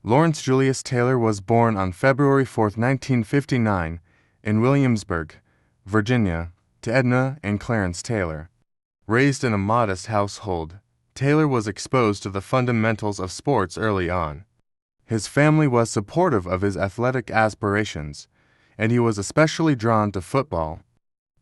Lawrence Julius Taylor was born on February 4, 1959, in Williamsburg, Virginia, to Edna and Clarence Taylor. Raised in a modest household, Taylor was exposed to the fundamentals of sports early on. His family was supportive of his athletic aspirations, and he was especially drawn to football.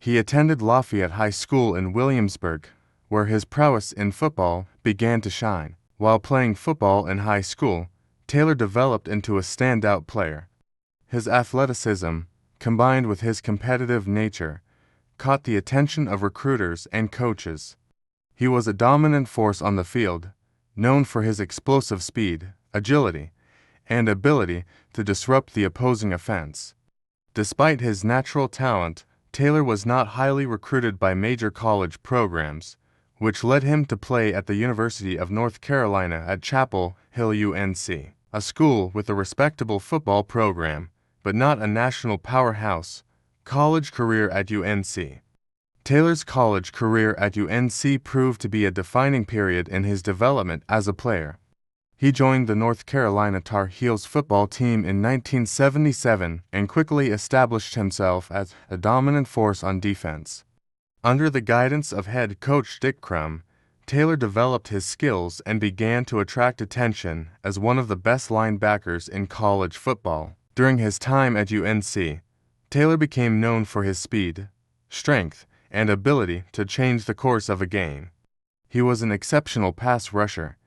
He attended Lafayette High School in Williamsburg, where his prowess in football began to shine. While playing football in high school, Taylor developed into a standout player. His athleticism, combined with his competitive nature, caught the attention of recruiters and coaches. He was a dominant force on the field, known for his explosive speed, agility, and ability to disrupt the opposing offense. Despite his natural talent, Taylor was not highly recruited by major college programs, which led him to play at the University of North Carolina at Chapel Hill UNC, a school with a respectable football program, but not a national powerhouse. College career at UNC. Taylor's college career at UNC proved to be a defining period in his development as a player. He joined the North Carolina Tar Heels football team in 1977 and quickly established himself as a dominant force on defense. Under the guidance of head coach Dick Crum, Taylor developed his skills and began to attract attention as one of the best linebackers in college football. During his time at UNC, Taylor became known for his speed, strength, and ability to change the course of a game. He was an exceptional pass rusher,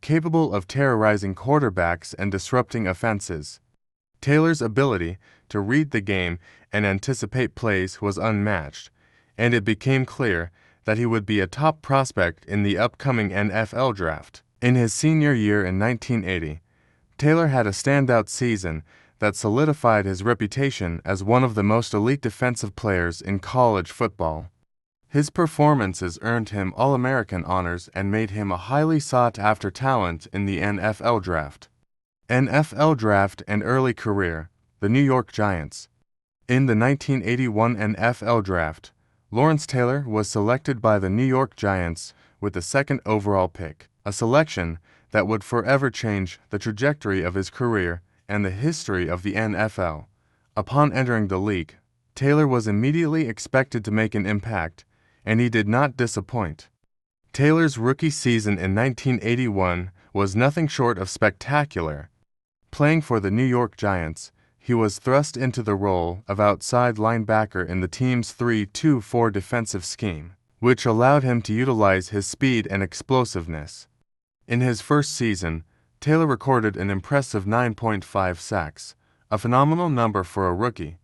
capable of terrorizing quarterbacks and disrupting offenses. Taylor's ability to read the game and anticipate plays was unmatched, and it became clear that he would be a top prospect in the upcoming NFL draft. In his senior year in 1980, Taylor had a standout season that solidified his reputation as one of the most elite defensive players in college football. His performances earned him All-American honors and made him a highly sought-after talent in the NFL draft. NFL draft and early career, the New York Giants. In the 1981 NFL draft, Lawrence Taylor was selected by the New York Giants with the second overall pick, a selection that would forever change the trajectory of his career and the history of the NFL. Upon entering the league, Taylor was immediately expected to make an impact, and he did not disappoint. Taylor's rookie season in 1981 was nothing short of spectacular. Playing for the New York Giants, he was thrust into the role of outside linebacker in the team's 3-2-4 defensive scheme, which allowed him to utilize his speed and explosiveness. In his first season, Taylor recorded an impressive 9.5 sacks, a phenomenal number for a rookie.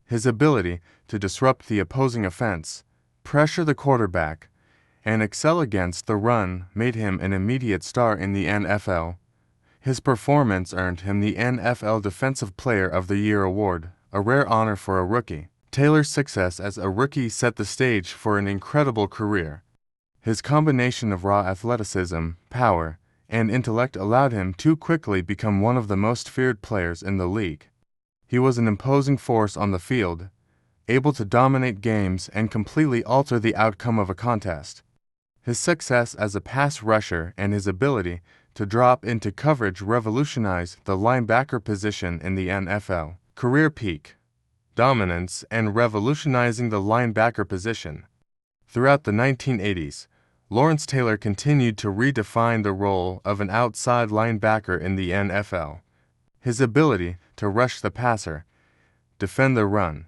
His ability to disrupt the opposing offense, pressure the quarterback, and excel against the run made him an immediate star in the NFL. His performance earned him the NFL Defensive Player of the Year award, a rare honor for a rookie. Taylor's success as a rookie set the stage for an incredible career. His combination of raw athleticism, power, and intellect allowed him to quickly become one of the most feared players in the league. He was an imposing force on the field, able to dominate games and completely alter the outcome of a contest. His success as a pass rusher and his ability to drop into coverage revolutionized the linebacker position in the NFL. Career peak, dominance, and revolutionizing the linebacker position. Throughout the 1980s, Lawrence Taylor continued to redefine the role of an outside linebacker in the NFL. His ability to rush the passer, defend the run,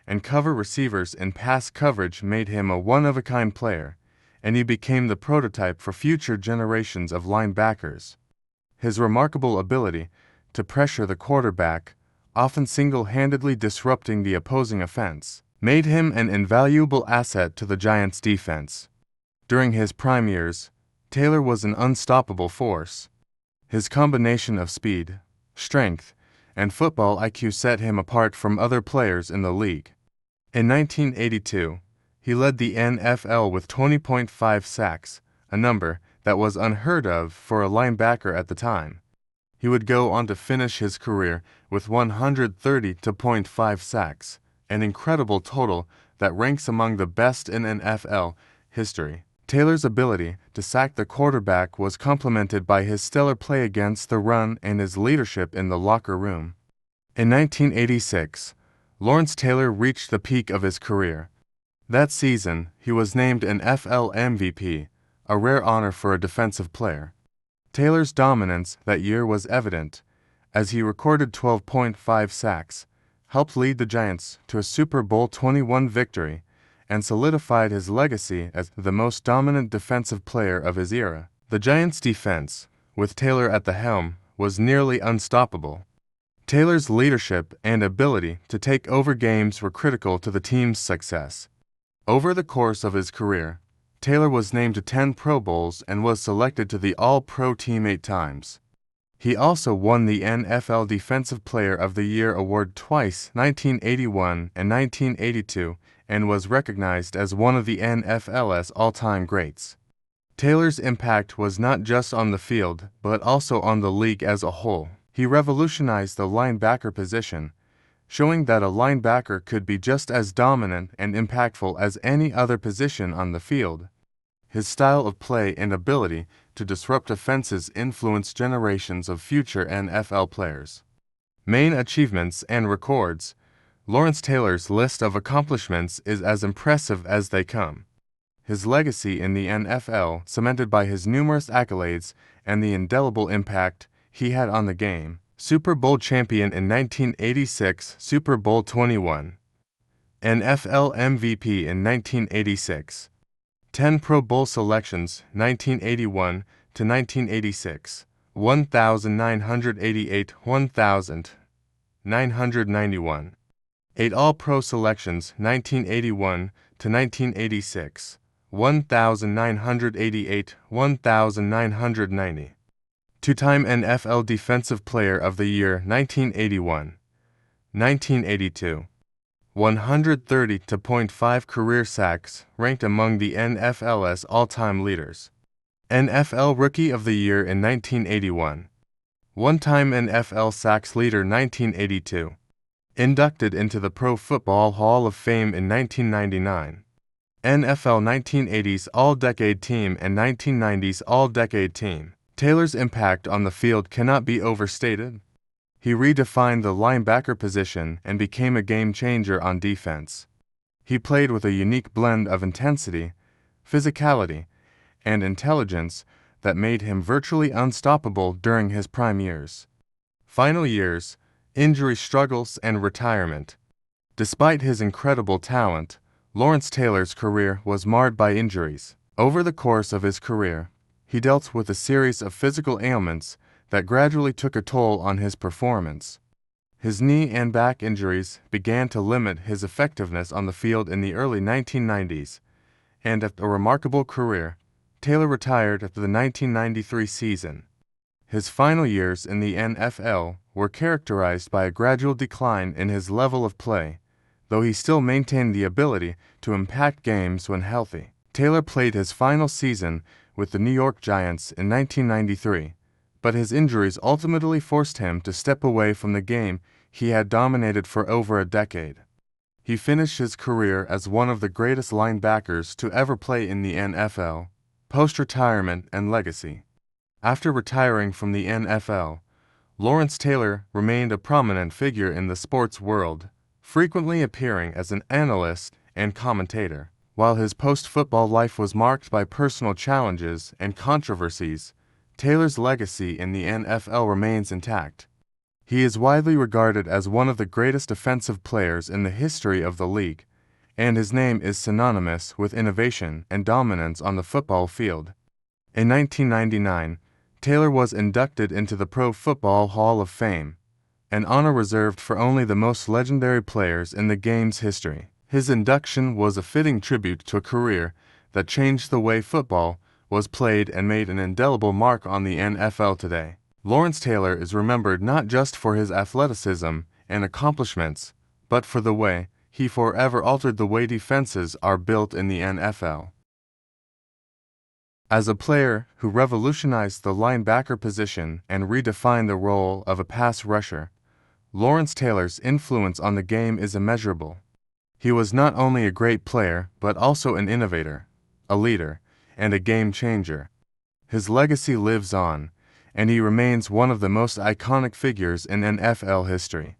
and cover receivers in pass coverage made him a one-of-a-kind player, and he became the prototype for future generations of linebackers. His remarkable ability to pressure the quarterback, often single-handedly disrupting the opposing offense, made him an invaluable asset to the Giants' defense. During his prime years, Taylor was an unstoppable force. His combination of speed, strength, and football IQ set him apart from other players in the league. In 1982, he led the NFL with 20.5 sacks, a number that was unheard of for a linebacker at the time. He would go on to finish his career with 130.5 sacks, an incredible total that ranks among the best in NFL history. Taylor's ability to sack the quarterback was complemented by his stellar play against the run and his leadership in the locker room. In 1986, Lawrence Taylor reached the peak of his career. That season, he was named an FL MVP, a rare honor for a defensive player. Taylor's dominance that year was evident, as he recorded 12.5 sacks, helped lead the Giants to a Super Bowl XXI victory, and solidified his legacy as the most dominant defensive player of his era. The Giants' defense, with Taylor at the helm, was nearly unstoppable. Taylor's leadership and ability to take over games were critical to the team's success. Over the course of his career, Taylor was named to 10 Pro Bowls and was selected to the All-Pro team 8 times. He also won the NFL Defensive Player of the Year award twice, 1981 and 1982, and was recognized as one of the NFL's all-time greats. Taylor's impact was not just on the field, but also on the league as a whole. He revolutionized the linebacker position, showing that a linebacker could be just as dominant and impactful as any other position on the field. His style of play and ability to disrupt offenses influenced generations of future NFL players. Main achievements and records. Lawrence Taylor's list of accomplishments is as impressive as they come. His legacy in the NFL, cemented by his numerous accolades and the indelible impact he had on the game. Super Bowl champion in 1986, Super Bowl XXI. NFL MVP in 1986. 10 Pro Bowl selections, 1981 to 1986. 1,988, 1,991. 8 All-Pro selections, 1981 to 1986. 1,988, 1,990. Two-time NFL Defensive Player of the Year, 1981. 1982. 130.5 career sacks, ranked among the NFL's all-time leaders. NFL Rookie of the Year in 1981. One-time NFL sacks leader, 1982. Inducted into the Pro Football Hall of Fame in 1999. NFL 1980s All-Decade Team and 1990s All-Decade Team. Taylor's impact on the field cannot be overstated. He redefined the linebacker position and became a game-changer on defense. He played with a unique blend of intensity, physicality, and intelligence that made him virtually unstoppable during his prime years. Final years, injury struggles, and retirement. Despite his incredible talent, Lawrence Taylor's career was marred by injuries. Over the course of his career, he dealt with a series of physical ailments that gradually took a toll on his performance. His knee and back injuries began to limit his effectiveness on the field in the early 1990s, and after a remarkable career, Taylor retired after the 1993 season. His final years in the NFL were characterized by a gradual decline in his level of play, though he still maintained the ability to impact games when healthy. Taylor played his final season with the New York Giants in 1993, but his injuries ultimately forced him to step away from the game he had dominated for over a decade. He finished his career as one of the greatest linebackers to ever play in the NFL. Post-retirement and legacy. After retiring from the NFL, Lawrence Taylor remained a prominent figure in the sports world, frequently appearing as an analyst and commentator. While his post-football life was marked by personal challenges and controversies, Taylor's legacy in the NFL remains intact. He is widely regarded as one of the greatest defensive players in the history of the league, and his name is synonymous with innovation and dominance on the football field. In 1999, Taylor was inducted into the Pro Football Hall of Fame, an honor reserved for only the most legendary players in the game's history. His induction was a fitting tribute to a career that changed the way football was played and made an indelible mark on the NFL today. Lawrence Taylor is remembered not just for his athleticism and accomplishments, but for the way he forever altered the way defenses are built in the NFL. As a player who revolutionized the linebacker position and redefined the role of a pass rusher, Lawrence Taylor's influence on the game is immeasurable. He was not only a great player, but also an innovator, a leader, and a game changer. His legacy lives on, and he remains one of the most iconic figures in NFL history.